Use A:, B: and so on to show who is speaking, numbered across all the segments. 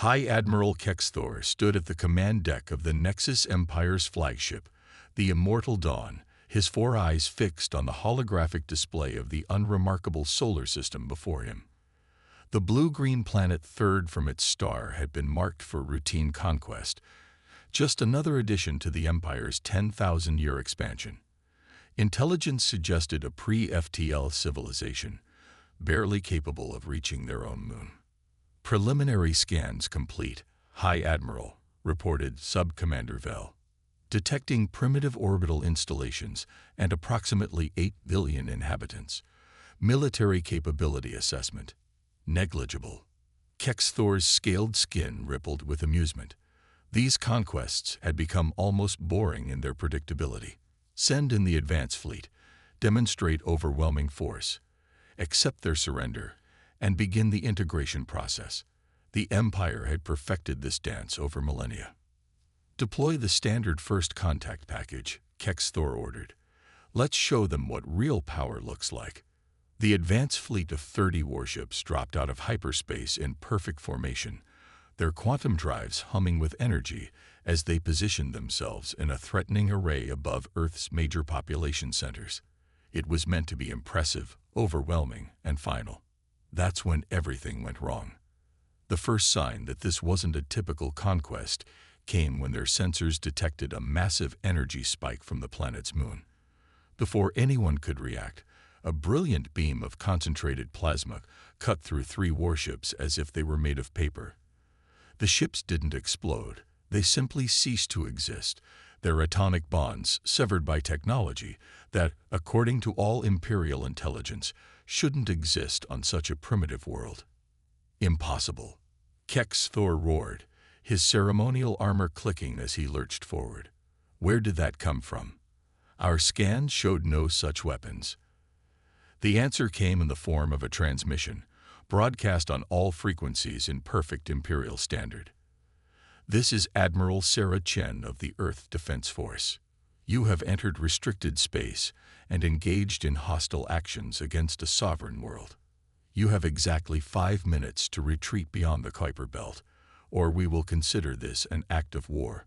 A: High Admiral Kexthor stood at the command deck of the Nexus Empire's flagship, the Immortal Dawn, his 4 eyes fixed on the holographic display of the unremarkable solar system before him. The blue-green planet third from its star had been marked for routine conquest, just another addition to the Empire's 10,000-year expansion. Intelligence suggested a pre-FTL civilization, barely capable of reaching their own moon. Preliminary scans complete, High Admiral, reported Sub-Commander Vel. Detecting primitive orbital installations and approximately 8 billion inhabitants. Military capability assessment. Negligible. Kexthor's scaled skin rippled with amusement. These conquests had become almost boring in their predictability. Send in the advance fleet, demonstrate overwhelming force, accept their surrender, and begin the integration process. The Empire had perfected this dance over millennia. Deploy the standard first contact package, Kexthor ordered. Let's show them what real power looks like. The advance fleet of 30 warships dropped out of hyperspace in perfect formation, their quantum drives humming with energy as they positioned themselves in a threatening array above Earth's major population centers. It was meant to be impressive, overwhelming, and final. That's when everything went wrong. The first sign that this wasn't a typical conquest came when their sensors detected a massive energy spike from the planet's moon. Before anyone could react, a brilliant beam of concentrated plasma cut through 3 warships as if they were made of paper. The ships didn't explode, they simply ceased to exist, their atomic bonds severed by technology that, according to all Imperial intelligence, shouldn't exist on such a primitive world. Impossible. Kexthor roared, his ceremonial armor clicking as he lurched forward. Where did that come from? Our scans showed no such weapons. The answer came in the form of a transmission, broadcast on all frequencies in perfect Imperial standard. This is Admiral Sarah Chen of the Earth Defense Force. You have entered restricted space and engaged in hostile actions against a sovereign world. You have exactly 5 minutes to retreat beyond the Kuiper Belt, or we will consider this an act of war.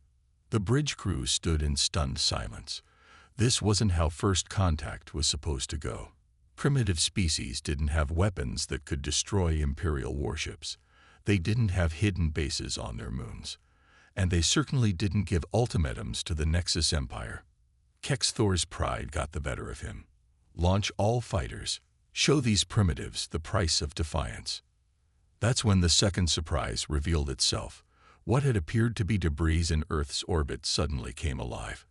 A: The bridge crew stood in stunned silence. This wasn't how first contact was supposed to go. Primitive species didn't have weapons that could destroy Imperial warships. They didn't have hidden bases on their moons. And they certainly didn't give ultimatums to the Nexus Empire. Kexthor's pride got the better of him. Launch all fighters. Show these primitives the price of defiance. That's when the second surprise revealed itself. What had appeared to be debris in Earth's orbit suddenly came alive.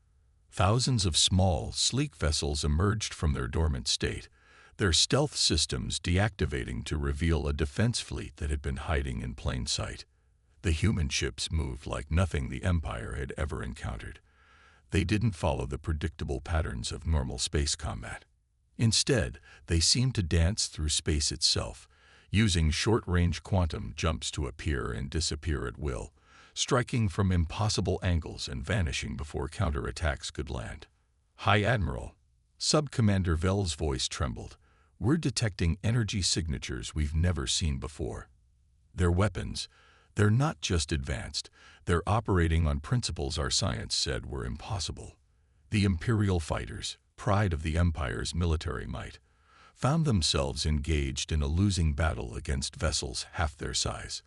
A: Thousands of small, sleek vessels emerged from their dormant state, their stealth systems deactivating to reveal a defense fleet that had been hiding in plain sight. The human ships moved like nothing the Empire had ever encountered. They didn't follow the predictable patterns of normal space combat. Instead, they seemed to dance through space itself, using short-range quantum jumps to appear and disappear at will, striking from impossible angles and vanishing before counterattacks could land. High Admiral, Sub-Commander Vel's voice trembled. We're detecting energy signatures we've never seen before. Their weapons, they're not just advanced, they're operating on principles our science said were impossible. The Imperial fighters, pride of the Empire's military might, found themselves engaged in a losing battle against vessels half their size.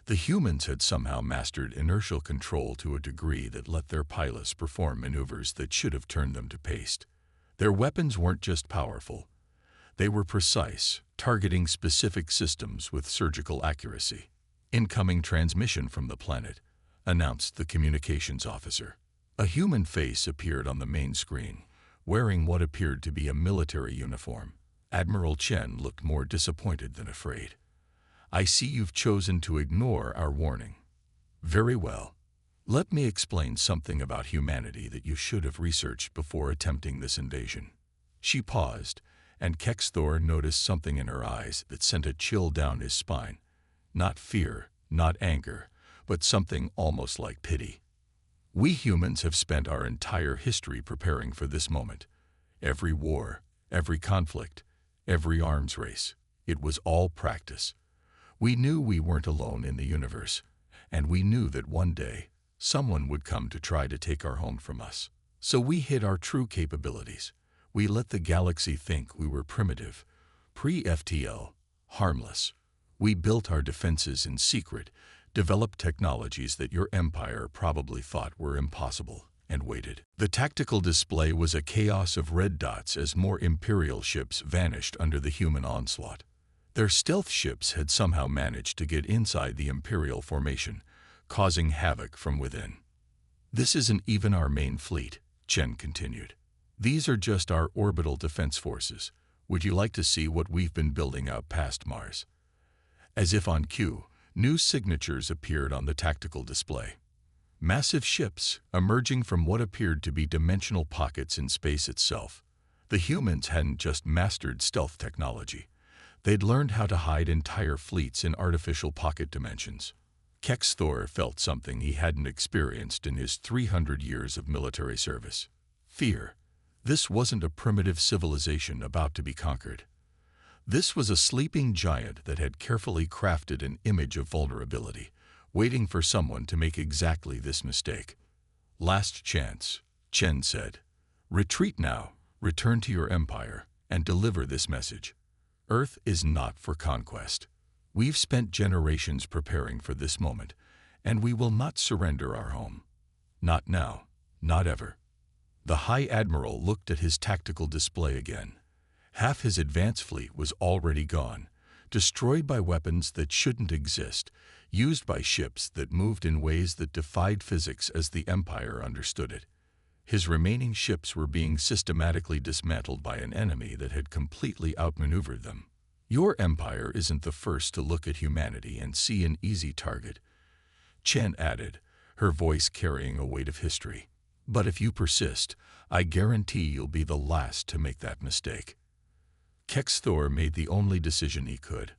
A: The humans had somehow mastered inertial control to a degree that let their pilots perform maneuvers that should have turned them to paste. Their weapons weren't just powerful. They were precise, targeting specific systems with surgical accuracy. Incoming transmission from the planet, announced the communications officer. A human face appeared on the main screen, wearing what appeared to be a military uniform. Admiral Chen looked more disappointed than afraid. I see you've chosen to ignore our warning. Very well. Let me explain something about humanity that you should have researched before attempting this invasion. She paused, and Kexthor noticed something in her eyes that sent a chill down his spine. Not fear, not anger, but something almost like pity. We humans have spent our entire history preparing for this moment. Every war, every conflict, every arms race. It was all practice. We knew we weren't alone in the universe. and we knew that one day someone would come to try to take our home from us. So we hid our true capabilities. We let the galaxy think we were primitive, pre-FTL, harmless. We built our defenses in secret, developed technologies that your empire probably thought were impossible, and waited. The tactical display was a chaos of red dots as more Imperial ships vanished under the human onslaught. Their stealth ships had somehow managed to get inside the Imperial formation, causing havoc from within. "This isn't even our main fleet," Chen continued. "These are just our orbital defense forces. Would you like to see what we've been building out past Mars?" As if on cue, new signatures appeared on the tactical display. Massive ships emerging from what appeared to be dimensional pockets in space itself. The humans hadn't just mastered stealth technology. They'd learned how to hide entire fleets in artificial pocket dimensions. Kexthor felt something he hadn't experienced in his 300 years of military service. Fear. This wasn't a primitive civilization about to be conquered. This was a sleeping giant that had carefully crafted an image of vulnerability, waiting for someone to make exactly this mistake. "Last chance," Chen said. "Retreat now, return to your empire, and deliver this message. Earth is not for conquest. We've spent generations preparing for this moment, and we will not surrender our home. Not now, not ever." The High Admiral looked at his tactical display again. Half his advance fleet was already gone, destroyed by weapons that shouldn't exist, used by ships that moved in ways that defied physics as the Empire understood it. His remaining ships were being systematically dismantled by an enemy that had completely outmaneuvered them. "Your empire isn't the first to look at humanity and see an easy target," Chen added, her voice carrying a weight of history. "But if you persist, I guarantee you'll be the last to make that mistake." Kexthor made the only decision he could.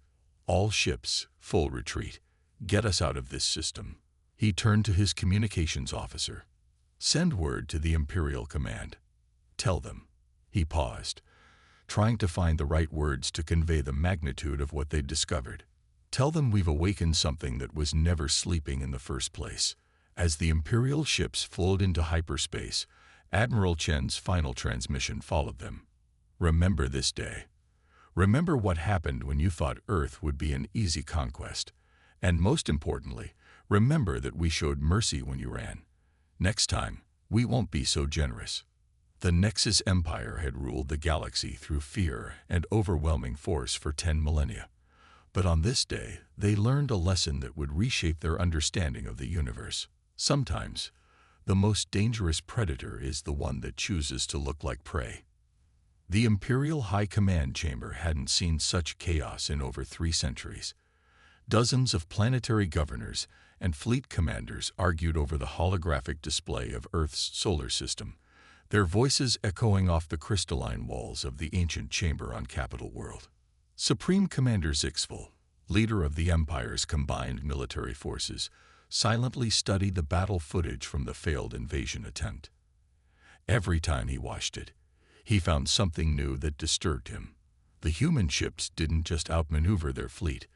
A: "All ships, full retreat. Get us out of this system." He turned to his communications officer. "Send word to the Imperial Command. Tell them." He paused, trying to find the right words to convey the magnitude of what they'd discovered. "Tell them we've awakened something that was never sleeping in the first place." As the Imperial ships flowed into hyperspace, Admiral Chen's final transmission followed them. "Remember this day. Remember what happened when you thought Earth would be an easy conquest. And most importantly, remember that we showed mercy when you ran. Next time, we won't be so generous." The Nexus Empire had ruled the galaxy through fear and overwhelming force for 10 millennia. But on this day, they learned a lesson that would reshape their understanding of the universe. Sometimes, the most dangerous predator is the one that chooses to look like prey. The Imperial High Command Chamber hadn't seen such chaos in over 3 centuries. Dozens of planetary governors and fleet commanders argued over the holographic display of Earth's solar system, their voices echoing off the crystalline walls of the ancient chamber on Capital World. Supreme Commander Zixval, leader of the Empire's combined military forces, silently studied the battle footage from the failed invasion attempt. Every time he watched it, he found something new that disturbed him. The human ships didn't just outmaneuver their fleet.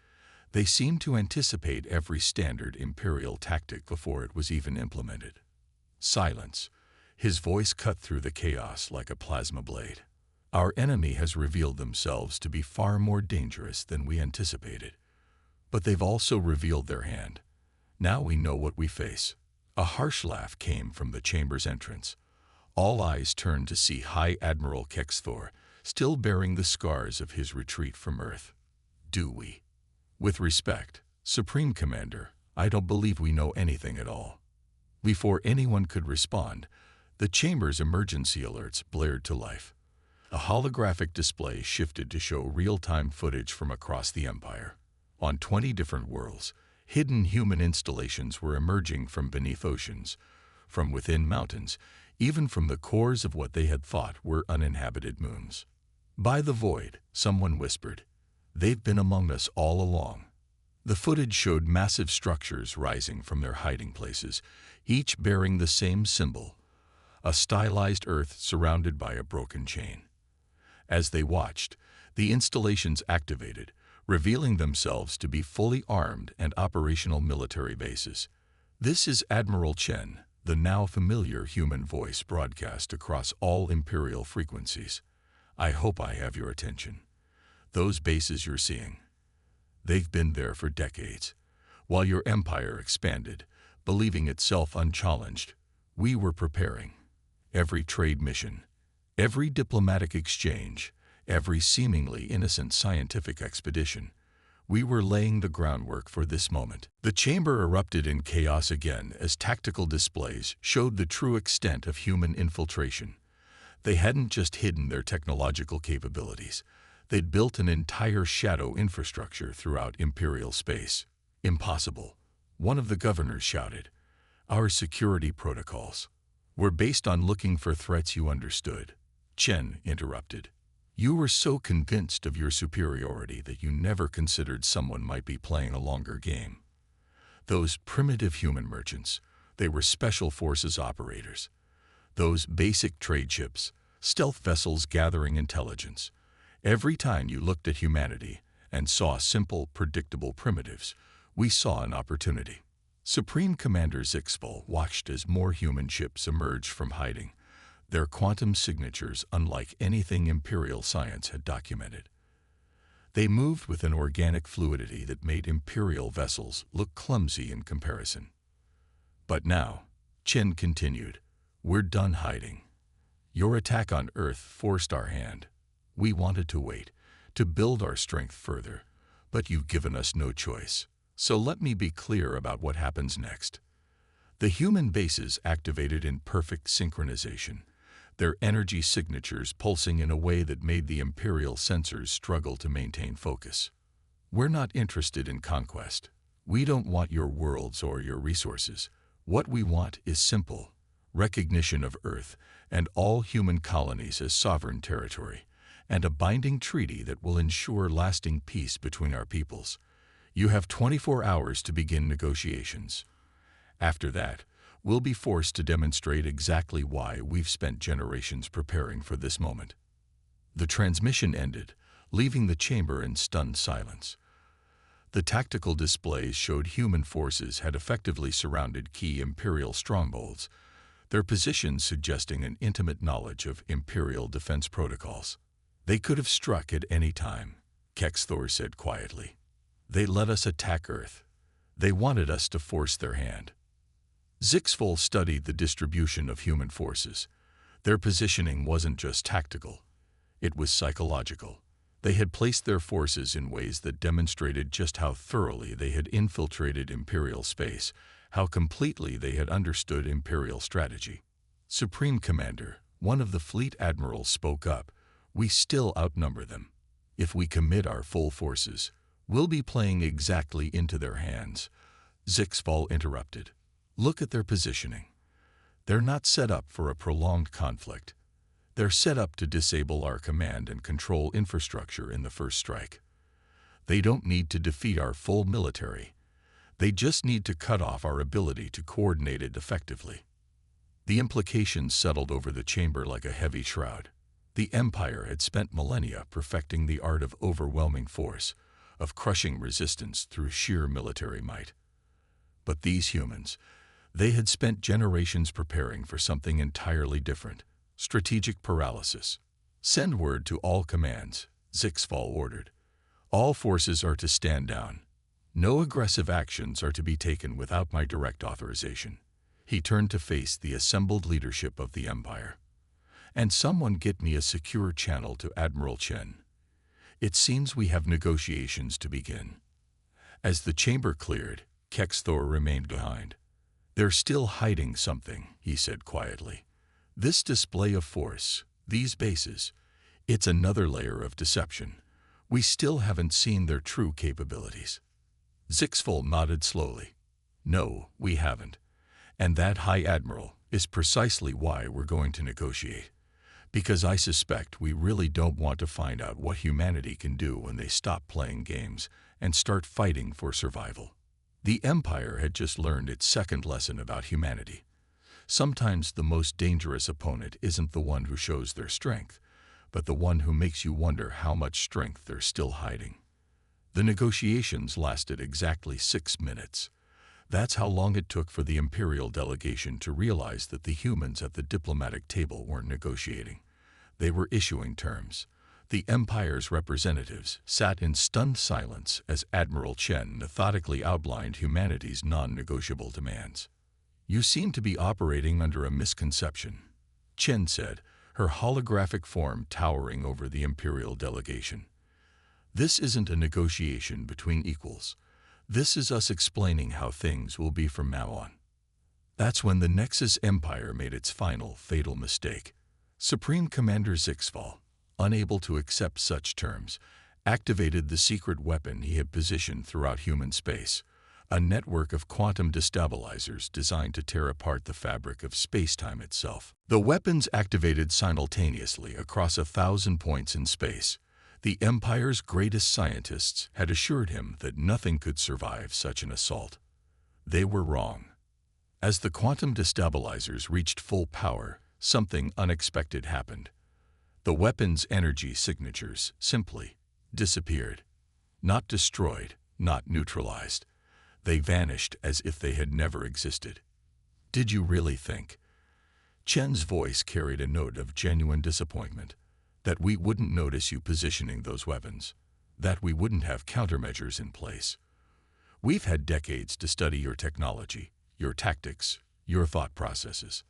A: They seemed to anticipate every standard Imperial tactic before it was even implemented. Silence. His voice cut through the chaos like a plasma blade. "Our enemy has revealed themselves to be far more dangerous than we anticipated. But they've also revealed their hand. Now we know what we face." A harsh laugh came from the chamber's entrance. All eyes turned to see High Admiral Kexthor, still bearing the scars of his retreat from Earth. "Do we?" "With respect, Supreme Commander, I don't believe we know anything at all." Before anyone could respond, the chamber's emergency alerts blared to life. A holographic display shifted to show real-time footage from across the Empire. On 20 different worlds, hidden human installations were emerging from beneath oceans, from within mountains, even from the cores of what they had thought were uninhabited moons. "By the void," someone whispered. "They've been among us all along." The footage showed massive structures rising from their hiding places, each bearing the same symbol, a stylized Earth surrounded by a broken chain. As they watched, the installations activated, revealing themselves to be fully armed and operational military bases. This is Admiral Chen, the now familiar human voice broadcast across all Imperial frequencies. I hope I have your attention. Those bases you're seeing, they've been there for decades. While your empire expanded, believing itself unchallenged, we were preparing. Every trade mission, every diplomatic exchange, every seemingly innocent scientific expedition, we were laying the groundwork for this moment. The chamber erupted in chaos again as tactical displays showed the true extent of human infiltration. They hadn't just hidden their technological capabilities. They'd built an entire shadow infrastructure throughout Imperial space. Impossible, one of the governors shouted. Our security protocols were based on looking for threats you understood. Chen interrupted. You were so convinced of your superiority that you never considered someone might be playing a longer game. Those primitive human merchants, they were special forces operators. Those basic trade ships, stealth vessels gathering intelligence. Every time you looked at humanity and saw simple, predictable primitives, we saw an opportunity. Supreme Commander Zixful watched as more human ships emerged from hiding, their quantum signatures unlike anything Imperial science had documented. They moved with an organic fluidity that made Imperial vessels look clumsy in comparison. But now, Chen continued, we're done hiding. Your attack on Earth forced our hand. We wanted to wait, to build our strength further, but you've given us no choice. So let me be clear about what happens next. The human bases activated in perfect synchronization, their energy signatures pulsing in a way that made the Imperial sensors struggle to maintain focus. We're not interested in conquest. We don't want your worlds or your resources. What we want is simple: recognition of Earth and all human colonies as sovereign territory, and a binding treaty that will ensure lasting peace between our peoples. You have 24 hours to begin negotiations. After that, we'll be forced to demonstrate exactly why we've spent generations preparing for this moment. The transmission ended, leaving the chamber in stunned silence. The tactical displays showed human forces had effectively surrounded key Imperial strongholds, their positions suggesting an intimate knowledge of Imperial defense protocols. They could have struck at any time, Kexthor said quietly. They let us attack Earth. They wanted us to force their hand. Zixful studied the distribution of human forces. Their positioning wasn't just tactical. It was psychological. They had placed their forces in ways that demonstrated just how thoroughly they had infiltrated Imperial space, how completely they had understood Imperial strategy. Supreme Commander, one of the fleet admirals spoke up, we still outnumber them. If we commit our full forces, we'll be playing exactly into their hands. Zixful interrupted. Look at their positioning. They're not set up for a prolonged conflict. They're set up to disable our command and control infrastructure in the first strike. They don't need to defeat our full military. They just need to cut off our ability to coordinate it effectively. The implications settled over the chamber like a heavy shroud. The Empire had spent millennia perfecting the art of overwhelming force, of crushing resistance through sheer military might. But these humans, they had spent generations preparing for something entirely different: strategic paralysis. Send word to all commands, Zixful ordered. All forces are to stand down. No aggressive actions are to be taken without my direct authorization. He turned to face the assembled leadership of the Empire. And someone get me a secure channel to Admiral Chen. It seems we have negotiations to begin. As the chamber cleared, Kexthor remained behind. They're still hiding something, he said quietly. This display of force, these bases, it's another layer of deception. We still haven't seen their true capabilities. Zixful nodded slowly. No, we haven't. And that, High Admiral, is precisely why we're going to negotiate. Because I suspect we really don't want to find out what humanity can do when they stop playing games and start fighting for survival. The Empire had just learned its second lesson about humanity. Sometimes the most dangerous opponent isn't the one who shows their strength, but the one who makes you wonder how much strength they're still hiding. The negotiations lasted exactly 6 minutes. That's how long it took for the Imperial delegation to realize that the humans at the diplomatic table weren't negotiating. They were issuing terms. The Empire's representatives sat in stunned silence as Admiral Chen methodically outlined humanity's non-negotiable demands. "You seem to be operating under a misconception," Chen said, her holographic form towering over the Imperial delegation. "This isn't a negotiation between equals. This is us explaining how things will be from now on." That's when the Nexus Empire made its final, fatal mistake. Supreme Commander Zixval, unable to accept such terms, activated the secret weapon he had positioned throughout human space, a network of quantum destabilizers designed to tear apart the fabric of space-time itself. The weapons activated simultaneously across 1,000 points in space. The Empire's greatest scientists had assured him that nothing could survive such an assault. They were wrong. As the quantum destabilizers reached full power, something unexpected happened. The weapon's energy signatures simply disappeared. Not destroyed, not neutralized. They vanished as if they had never existed. "Did you really think?" Chen's voice carried a note of genuine disappointment. "That we wouldn't notice you positioning those weapons? That we wouldn't have countermeasures in place? We've had decades to study your technology, your tactics, your thought processes."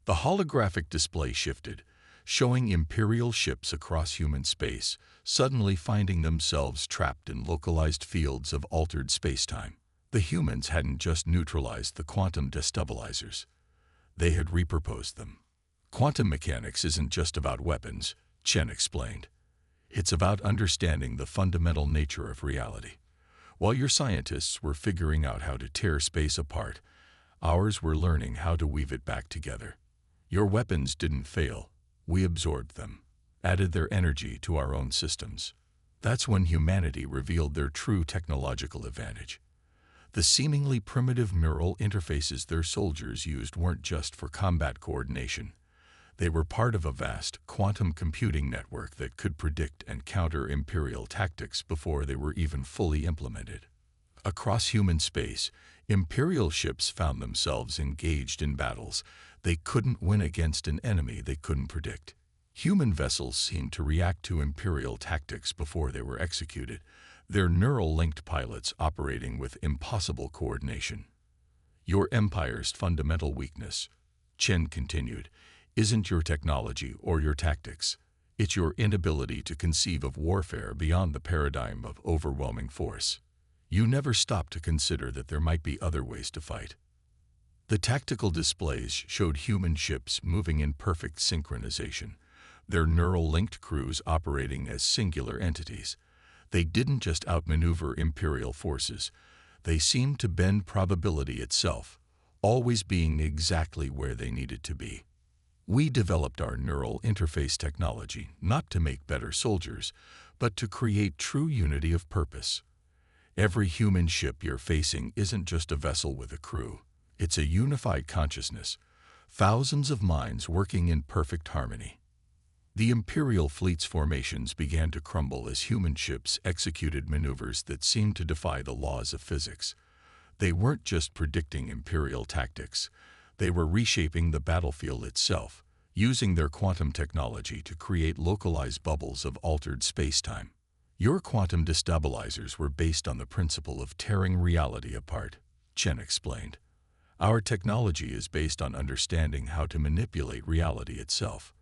A: The holographic display shifted, showing Imperial ships across human space, suddenly finding themselves trapped in localized fields of altered space-time. The humans hadn't just neutralized the quantum destabilizers. They had repurposed them. "Quantum mechanics isn't just about weapons," Chen explained. "It's about understanding the fundamental nature of reality. While your scientists were figuring out how to tear space apart, ours were learning how to weave it back together. Your weapons didn't fail. We absorbed them, added their energy to our own systems. That's when humanity revealed their true technological advantage. The seemingly primitive neural interfaces their soldiers used weren't just for combat coordination. They were part of a vast quantum computing network that could predict and counter Imperial tactics before they were even fully implemented." Across human space, Imperial ships found themselves engaged in battles they couldn't win against an enemy they couldn't predict. Human vessels seemed to react to Imperial tactics before they were executed, their neural-linked pilots operating with impossible coordination. "Your Empire's fundamental weakness," Chen continued, "isn't your technology or your tactics. It's your inability to conceive of warfare beyond the paradigm of overwhelming force. You never stopped to consider that there might be other ways to fight." The tactical displays showed human ships moving in perfect synchronization, their neural-linked crews operating as singular entities. They didn't just outmaneuver Imperial forces. They seemed to bend probability itself, always being exactly where they needed to be. "We developed our neural interface technology not to make better soldiers, but to create true unity of purpose. Every human ship you're facing isn't just a vessel with a crew. It's a unified consciousness, thousands of minds working in perfect harmony." The Imperial fleet's formations began to crumble as human ships executed maneuvers that seemed to defy the laws of physics. They weren't just predicting Imperial tactics. They were reshaping the battlefield itself, using their quantum technology to create localized bubbles of altered space-time. "Your quantum destabilizers were based on the principle of tearing reality apart," Chen explained. "Our technology is based on understanding how to manipulate reality itself.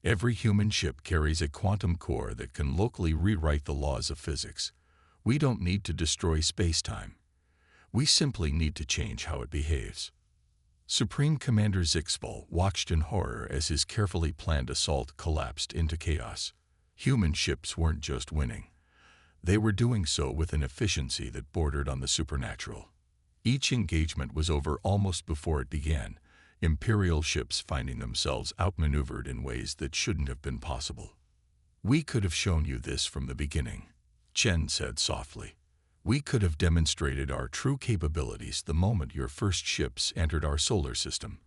A: Every human ship carries a quantum core that can locally rewrite the laws of physics. We don't need to destroy space-time. We simply need to change how it behaves." Supreme Commander Zixval watched in horror as his carefully planned assault collapsed into chaos. Human ships weren't just winning. They were doing so with an efficiency that bordered on the supernatural. Each engagement was over almost before it began, Imperial ships finding themselves outmaneuvered in ways that shouldn't have been possible. "We could have shown you this from the beginning," Chen said softly. "We could have demonstrated our true capabilities the moment your first ships entered our solar system.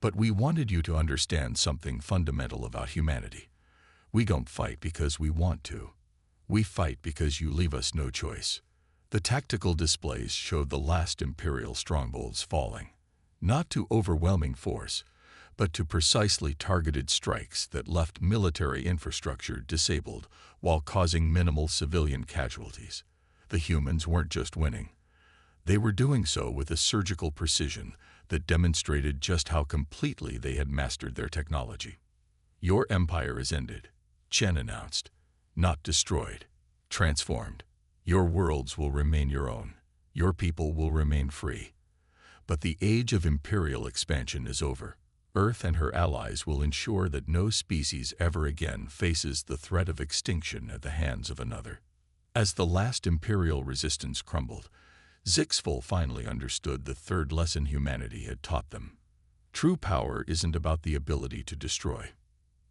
A: But we wanted you to understand something fundamental about humanity. We don't fight because we want to. We fight because you leave us no choice. The tactical displays showed the last Imperial strongholds falling, not to overwhelming force, but to precisely targeted strikes that left military infrastructure disabled while causing minimal civilian casualties. The humans weren't just winning. They were doing so with a surgical precision that demonstrated just how completely they had mastered their technology. Your empire is ended, Chen announced. Not destroyed, transformed. Your worlds will remain your own. Your people will remain free. But the age of imperial expansion is over. Earth and her allies will ensure that no species ever again faces the threat of extinction at the hands of another. As the last imperial resistance crumbled, Zixful finally understood the third lesson humanity had taught them. True power isn't about the ability to destroy.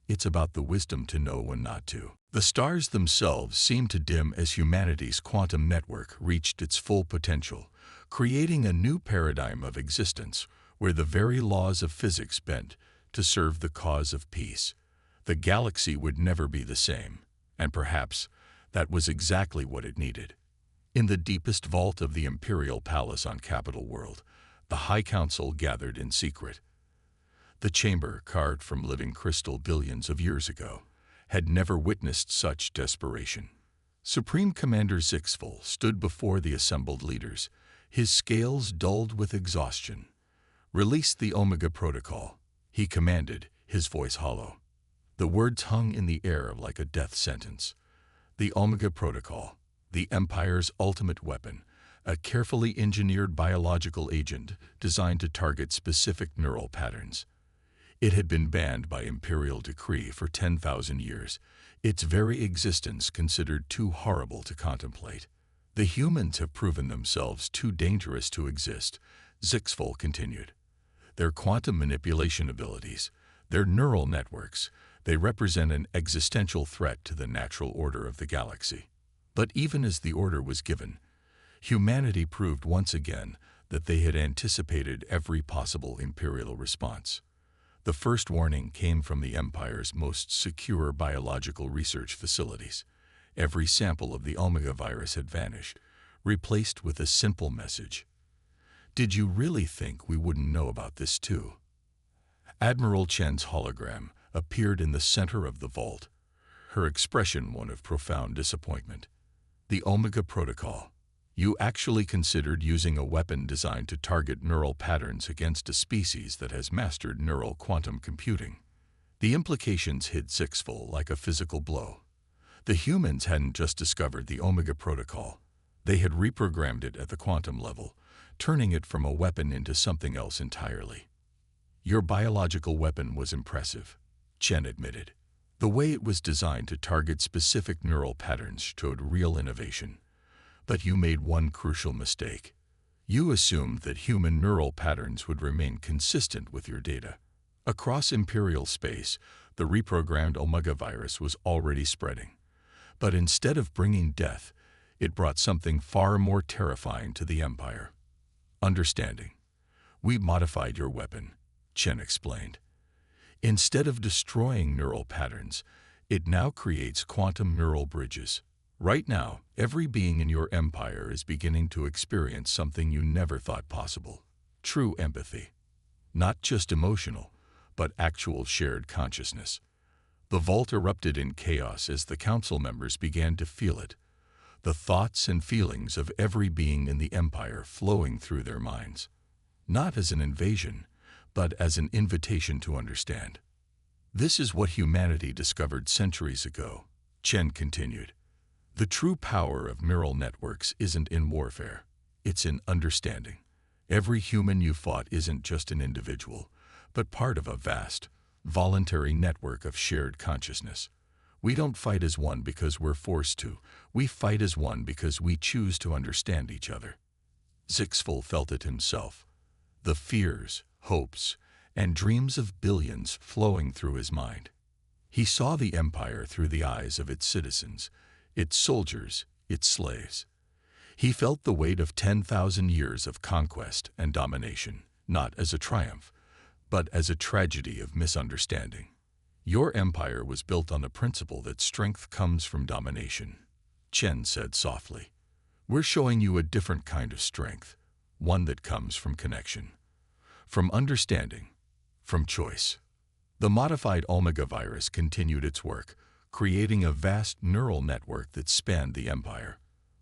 A: It's about the wisdom to know when not to. The stars themselves seemed to dim as humanity's quantum network reached its full potential, creating a new paradigm of existence where the very laws of physics bent to serve the cause of peace. The galaxy would never be the same, and perhaps that was exactly what it needed. In the deepest vault of the Imperial Palace on Capital World, the High Council gathered in secret. The chamber, carved from living crystal billions of years ago, had never witnessed such desperation. Supreme Commander Zixful stood before the assembled leaders, his scales dulled with exhaustion. "Release the Omega Protocol," he commanded, his voice hollow. The words hung in the air like a death sentence. The Omega Protocol, the Empire's ultimate weapon, a carefully engineered biological agent designed to target specific neural patterns. It had been banned by imperial decree for 10,000 years, its very existence considered too horrible to contemplate. The humans have proven themselves too dangerous to exist, Zixful continued. Their quantum manipulation abilities, their neural networks, they represent an existential threat to the natural order of the galaxy. But even as the order was given, humanity proved once again that they had anticipated every possible imperial response. The first warning came from the Empire's most secure biological research facilities. Every sample of the Omega virus had vanished, replaced with a simple message. "Did you really think we wouldn't know about this too?" Admiral Chen's hologram appeared in the center of the vault, her expression one of profound disappointment. "The Omega Protocol. You actually considered using a weapon designed to target neural patterns against a species that has mastered neural quantum computing." The implications hit Zixful like a physical blow. The humans hadn't just discovered the Omega Protocol. They had reprogrammed it at the quantum level, turning it from a weapon into something else entirely. "Your biological weapon was impressive," Chen admitted. "The way it was designed to target specific neural patterns showed real innovation. But you made one crucial mistake. You assumed that human neural patterns would remain consistent with your data. Across imperial space, the reprogrammed Omega virus was already spreading. But instead of bringing death, it brought something far more terrifying to the Empire. Understanding. We modified your weapon," Chen explained. "Instead of destroying neural patterns, it now creates quantum neural bridges. Right now, every being in your empire is beginning to experience something you never thought possible. True empathy. Not just emotional, but actual shared consciousness." The vault erupted in chaos as the council members began to feel it, the thoughts and feelings of every being in the empire flowing through their minds. Not as an invasion, but as an invitation to understand. "This is what humanity discovered centuries ago," Chen continued. "The true power of neural networks isn't in warfare, it's in understanding. Every human you fought isn't just an individual, but part of a vast, voluntary network of shared consciousness. We don't fight as one because we're forced to, we fight as one because we choose to understand each other." Zixful felt it himself, the fears, hopes, and dreams of billions flowing through his mind. He saw the empire through the eyes of its citizens, its soldiers, its slaves. He felt the weight of 10,000 years of conquest and domination, not as a triumph, but as a tragedy of misunderstanding. Your empire was built on the principle that strength comes from domination. Chen said softly. We're showing you a different kind of strength, one that comes from connection, from understanding, from choice. The modified Omega virus continued its work, creating a vast neural network that spanned the empire.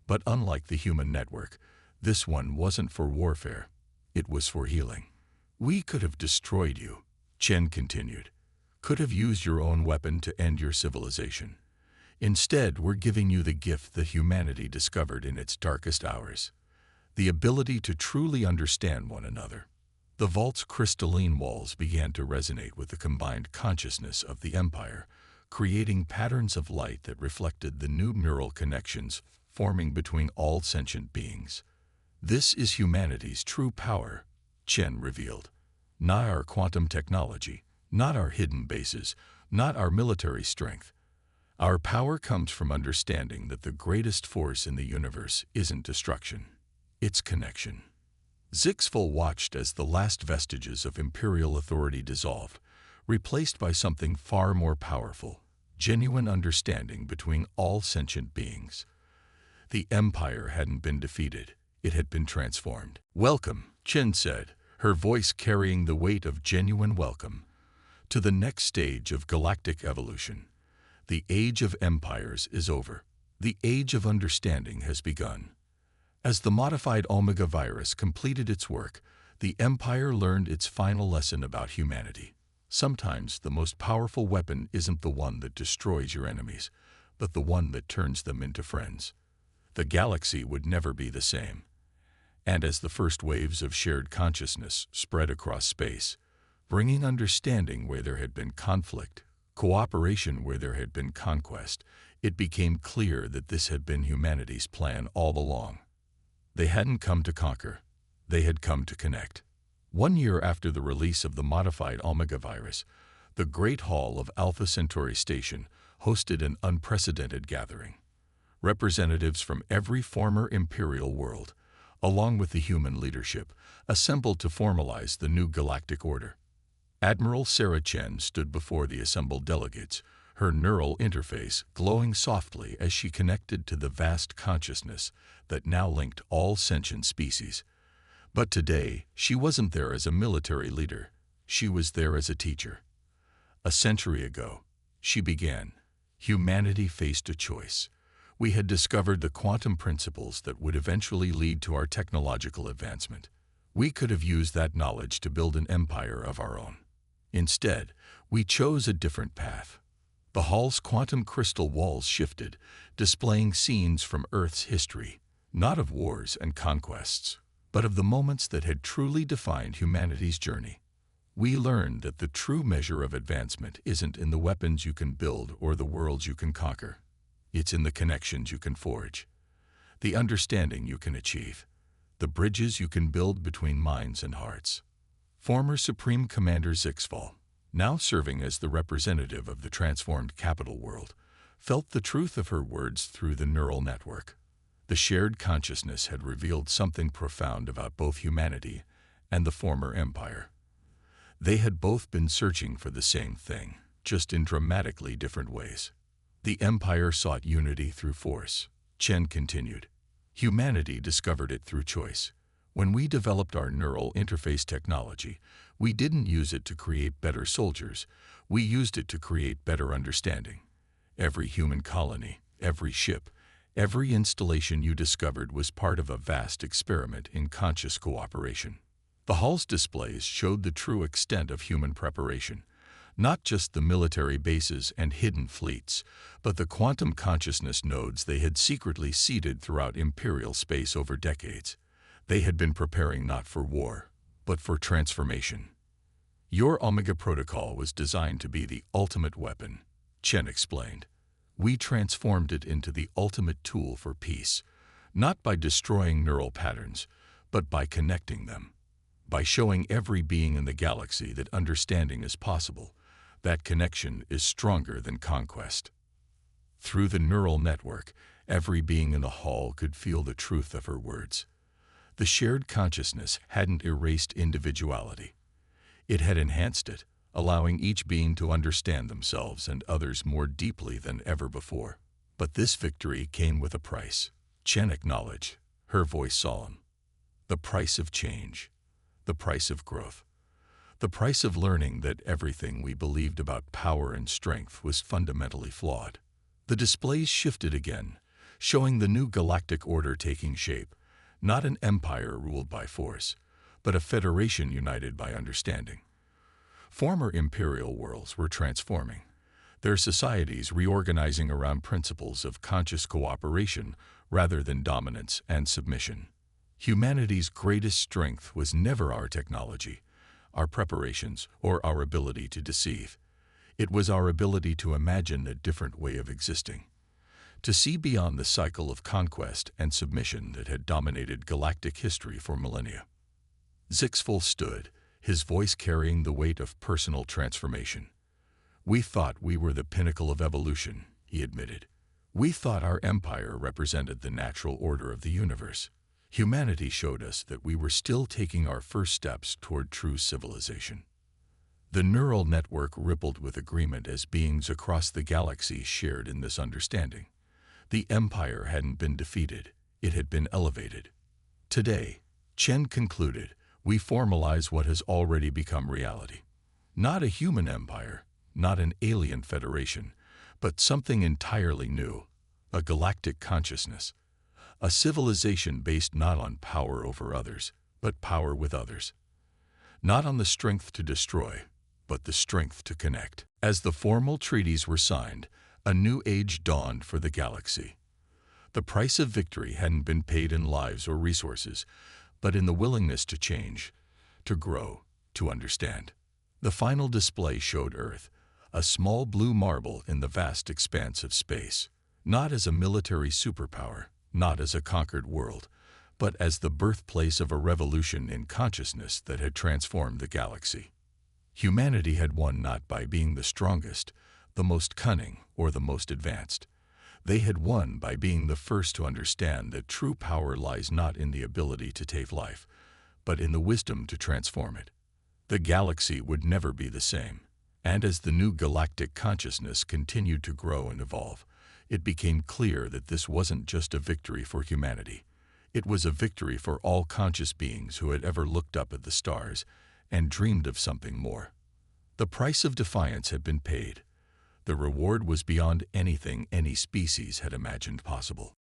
A: But unlike the human network, this one wasn't for warfare. It was for healing. We could have destroyed you, Chen continued. Could have used your own weapon to end your civilization. Instead, we're giving you the gift that humanity discovered in its darkest hours. The ability to truly understand one another. The vault's crystalline walls began to resonate with the combined consciousness of the empire, creating patterns of light that reflected the new neural connections forming between all sentient beings. This is humanity's true power, Chen revealed. Not our quantum technology, not our hidden bases, not our military strength. Our power comes from understanding that the greatest force in the universe isn't destruction, it's connection. Zixful watched as the last vestiges of imperial authority dissolved, replaced by something far more powerful, genuine understanding between all sentient beings. The empire hadn't been defeated, it had been transformed. Welcome, Chen said, her voice carrying the weight of genuine welcome, to the next stage of galactic evolution. The age of empires is over. The age of understanding has begun. As the modified Omega virus completed its work, the empire learned its final lesson about humanity. Sometimes the most powerful weapon isn't the one that destroys your enemies, but the one that turns them into friends. The galaxy would never be the same. And as the first waves of shared consciousness spread across space, bringing understanding where there had been conflict, cooperation where there had been conquest, it became clear that this had been humanity's plan all along. They hadn't come to conquer, they had come to connect. 1 year after the release of the modified Omega virus, the Great Hall of Alpha Centauri Station hosted an unprecedented gathering. Representatives from every former imperial world, along with the human leadership, assembled to formalize the new galactic order. Admiral Sarah Chen stood before the assembled delegates, her neural interface glowing softly as she connected to the vast consciousness that now linked all sentient species. But today, she wasn't there as a military leader. She was there as a teacher. A century ago, she began. Humanity faced a choice. We had discovered the quantum principles that would eventually lead to our technological advancement. We could have used that knowledge to build an empire of our own. Instead, we chose a different path. The hall's quantum crystal walls shifted, displaying scenes from Earth's history, not of wars and conquests, but of the moments that had truly defined humanity's journey. We learned that the true measure of advancement isn't in the weapons you can build or the worlds you can conquer. It's in the connections you can forge, the understanding you can achieve, the bridges you can build between minds and hearts. Former Supreme Commander Zixfall, now serving as the representative of the transformed capital world, felt the truth of her words through the neural network. The shared consciousness had revealed something profound about both humanity and the former empire. They had both been searching for the same thing, just in dramatically different ways. The empire sought unity through force, Chen continued. Humanity discovered it through choice. When we developed our neural interface technology, we didn't use it to create better soldiers, we used it to create better understanding. Every human colony, every ship, every installation you discovered was part of a vast experiment in conscious cooperation. The hall's displays showed the true extent of human preparation, not just the military bases and hidden fleets, but the quantum consciousness nodes they had secretly seeded throughout imperial space over decades. They had been preparing not for war, but for transformation. Your Omega protocol was designed to be the ultimate weapon, Chen explained. We transformed it into the ultimate tool for peace, not by destroying neural patterns, but by connecting them, by showing every being in the galaxy that understanding is possible, that connection is stronger than conquest. Through the neural network, every being in the hall could feel the truth of her words. The shared consciousness hadn't erased individuality. It had enhanced it, allowing each being to understand themselves and others more deeply than ever before. But this victory came with a price. Chen acknowledged, her voice solemn. The price of change. The price of growth. The price of learning that everything we believed about power and strength was fundamentally flawed. The displays shifted again, showing the new galactic order taking shape, not an empire ruled by force, but a federation united by understanding. Former imperial worlds were transforming, their societies reorganizing around principles of conscious cooperation rather than dominance and submission. Humanity's greatest strength was never our technology, our preparations, or our ability to deceive. It was our ability to imagine a different way of existing, to see beyond the cycle of conquest and submission that had dominated galactic history for millennia. Zixful stood, his voice carrying the weight of personal transformation. We thought we were the pinnacle of evolution, he admitted. We thought our empire represented the natural order of the universe. Humanity showed us that we were still taking our first steps toward true civilization. The neural network rippled with agreement as beings across the galaxy shared in this understanding. The empire hadn't been defeated, it had been elevated. Today, Chen concluded, we formalize what has already become reality. Not a human empire, not an alien federation, but something entirely new, a galactic consciousness. A civilization based not on power over others, but power with others. Not on the strength to destroy, but the strength to connect. As the formal treaties were signed, a new age dawned for the galaxy. The price of victory hadn't been paid in lives or resources, but in the willingness to change, to grow, to understand. The final display showed Earth, a small blue marble in the vast expanse of space, not as a military superpower, not as a conquered world, but as the birthplace of a revolution in consciousness that had transformed the galaxy. Humanity had won not by being the strongest, the most cunning, or the most advanced. They had won by being the first to understand that true power lies not in the ability to take life, but in the wisdom to transform it. The galaxy would never be the same, and as the new galactic consciousness continued to grow and evolve, it became clear that this wasn't just a victory for humanity. It was a victory for all conscious beings who had ever looked up at the stars and dreamed of something more. The price of defiance had been paid. The reward was beyond anything any species had imagined possible.